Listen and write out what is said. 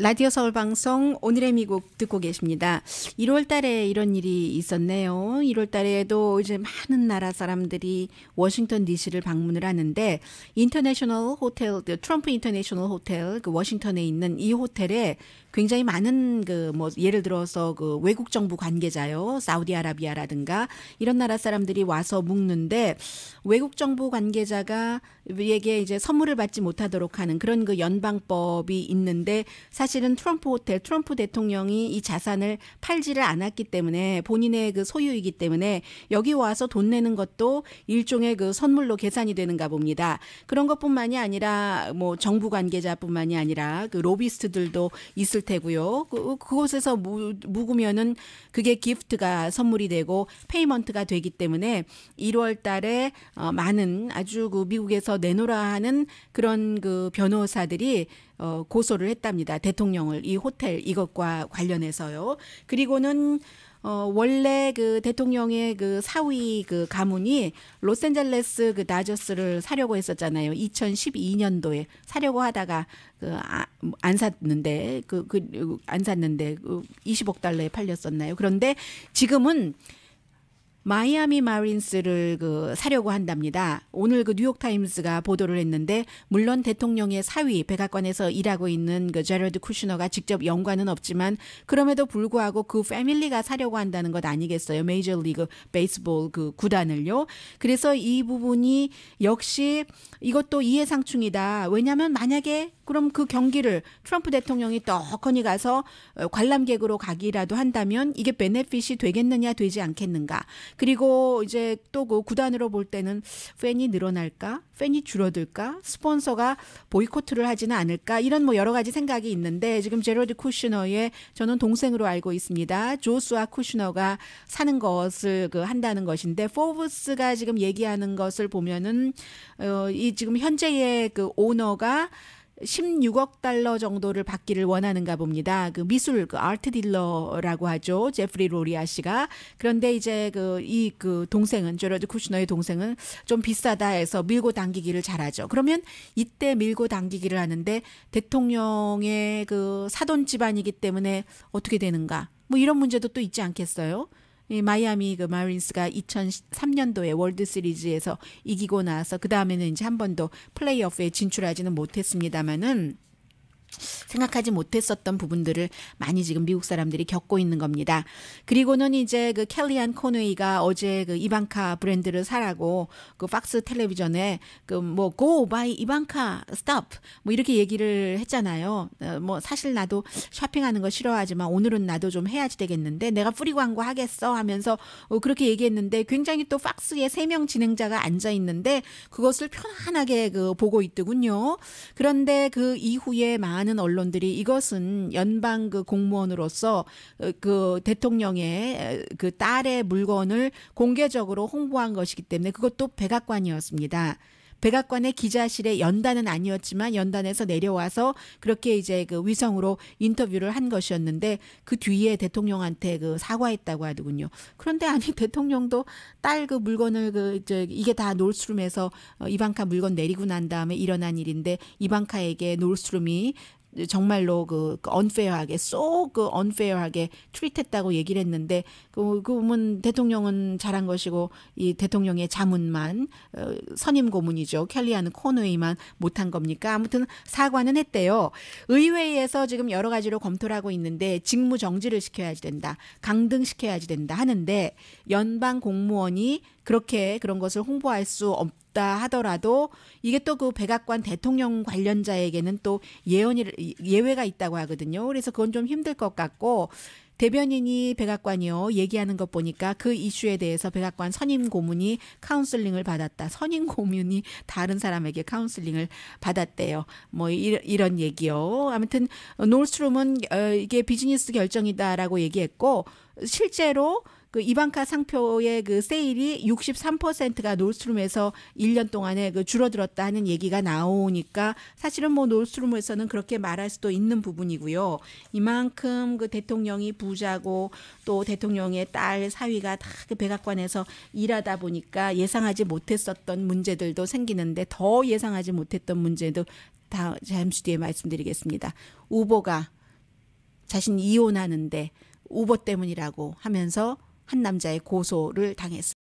라디오 서울 방송 오늘의 미국 듣고 계십니다. 1월 달에 이런 일이 있었네요. 1월 달에도 이제 많은 나라 사람들이 워싱턴 DC를 방문을 하는데 인터내셔널 호텔, 트럼프 인터내셔널 호텔, 그 워싱턴에 있는 이 호텔에 굉장히 많은 그 뭐 예를 들어서 그 외국 정부 관계자요, 사우디아라비아라든가 이런 나라 사람들이 와서 묵는데 외국 정부 관계자가 에게 이제 선물을 받지 못하도록 하는 그런 그 연방법이 있는데 사실은 트럼프 대통령이 이 자산을 팔지를 않았기 때문에 본인의 그 소유이기 때문에 여기 와서 돈 내는 것도 일종의 그 선물로 계산이 되는가 봅니다. 그런 것뿐만이 아니라 뭐 정부 관계자뿐만이 아니라 그 로비스트들도 있을 테고요. 그곳에서 묵으면은 그게 기프트가 선물이 되고 페이먼트가 되기 때문에 1월 달에 많은 아주 그 미국에서 내놓으라 하는 그런 그 변호사들이 고소를 했답니다. 대통령을 이 호텔 이것과 관련해서요. 그리고는 원래 그 대통령의 그 사위 그 가문이 로스앤젤레스 그 다저스를 사려고 했었잖아요. 2012년도에 사려고 하다가 안 샀는데 안 샀는데 20억 달러에 팔렸었나요? 그런데 지금은 마이애미 마린스를 사려고 한답니다. 오늘 그 뉴욕 타임스가 보도를 했는데 물론 대통령의 사위 백악관에서 일하고 있는 그 제러드 쿠슈너가 직접 연관은 없지만 그럼에도 불구하고 그 패밀리가 사려고 한다는 것 아니겠어요? 메이저리그 베이스볼 그 구단을요. 그래서 이 부분이 역시 이것도 이해상충이다. 왜냐하면 만약에 그럼 그 경기를 트럼프 대통령이 떡하니 가서 관람객으로 가기라도 한다면 이게 베네핏이 되겠느냐 되지 않겠는가. 그리고 이제 또 그 구단으로 볼 때는 팬이 늘어날까? 팬이 줄어들까? 스폰서가 보이콧을 하지는 않을까? 이런 뭐 여러 가지 생각이 있는데 지금 제러드 쿠슈너의 저는 동생으로 알고 있습니다. 조수아 쿠슈너가 사는 것을 한다는 것인데 포브스가 지금 얘기하는 것을 보면은 이 지금 현재의 그 오너가 16억 달러 정도를 받기를 원하는가 봅니다. 그 미술 그 아트 딜러라고 하죠. 제프리 로리아 씨가. 그런데 이제 이 동생은 제러드 쿠슈너의 동생은 좀 비싸다 해서 밀고 당기기를 잘하죠. 그러면 이때 밀고 당기기를 하는데 대통령의 그 사돈 집안이기 때문에 어떻게 되는가? 뭐 이런 문제도 또 있지 않겠어요? 이 마이애미 그 마린스가 2003년도에 월드 시리즈에서 이기고 나서 그 다음에는 이제 한 번도 플레이오프에 진출하지는 못했습니다만은 생각하지 못했었던 부분들을 많이 지금 미국 사람들이 겪고 있는 겁니다. 그리고는 이제 그 켈리안 코네이가 어제 그 이방카 브랜드를 사라고 그 팍스 텔레비전에 그 뭐 go buy 이방카 stop 뭐 이렇게 얘기를 했잖아요. 뭐 사실 나도 쇼핑하는 거 싫어하지만 오늘은 나도 좀 해야지 되겠는데 내가 프리 광고 하겠어 하면서 그렇게 얘기했는데 굉장히 또 팍스에 3명 진행자가 앉아 있는데 그것을 편안하게 보고 있더군요. 그런데 그 이후에 많은 언론들이 이것은 연방 그 공무원으로서 그 대통령의 그 딸의 물건을 공개적으로 홍보한 것이기 때문에 그것도 백악관이었습니다. 백악관의 기자실에 연단은 아니었지만 연단에서 내려와서 그렇게 이제 그 위성으로 인터뷰를 한 것이었는데 그 뒤에 대통령한테 사과했다고 하더군요. 그런데 아니 대통령도 딸 그 물건을 이게 다 놀스룸에서 이방카 물건 내리고 난 다음에 일어난 일인데 이방카에게 놀스룸이 정말로 unfair하게 unfair하게 트리트했다고 얘기를 했는데 그러면 대통령은 잘한 것이고 이 대통령의 자문만 선임 고문이죠. 켈리안 코네이만 못한 겁니까? 아무튼 사과는 했대요. 의회에서 지금 여러 가지로 검토를 하고 있는데 직무 정지를 시켜야지 된다. 강등시켜야지 된다 하는데 연방 공무원이 그렇게 그런 것을 홍보할 수 없다 하더라도 이게 또 그 백악관 대통령 관련자에게는 또 예외가 있다고 하거든요. 그래서 그건 좀 힘들 것 같고 대변인이 백악관이요 얘기하는 것 보니까 그 이슈에 대해서 백악관 선임 고문이 카운슬링을 받았다. 선임 고문이 다른 사람에게 카운슬링을 받았대요. 뭐 이런 얘기요. 아무튼 놀스트룸은 이게 비즈니스 결정이다라고 얘기했고 실제로 그 이방카 상표의 그 세일이 63%가 놀스트룸에서 1년 동안에 줄어들었다 하는 얘기가 나오니까 사실은 뭐 놀스트룸에서는 그렇게 말할 수도 있는 부분이고요. 이만큼 그 대통령이 부자고 또 대통령의 딸 사위가 다 그 백악관에서 일하다 보니까 예상하지 못했었던 문제들도 생기는데 더 예상하지 못했던 문제도 다 잠시 뒤에 말씀드리겠습니다. 우보가 자신이 이혼하는데 우버 때문이라고 하면서 한 남자의 고소를 당했습니다.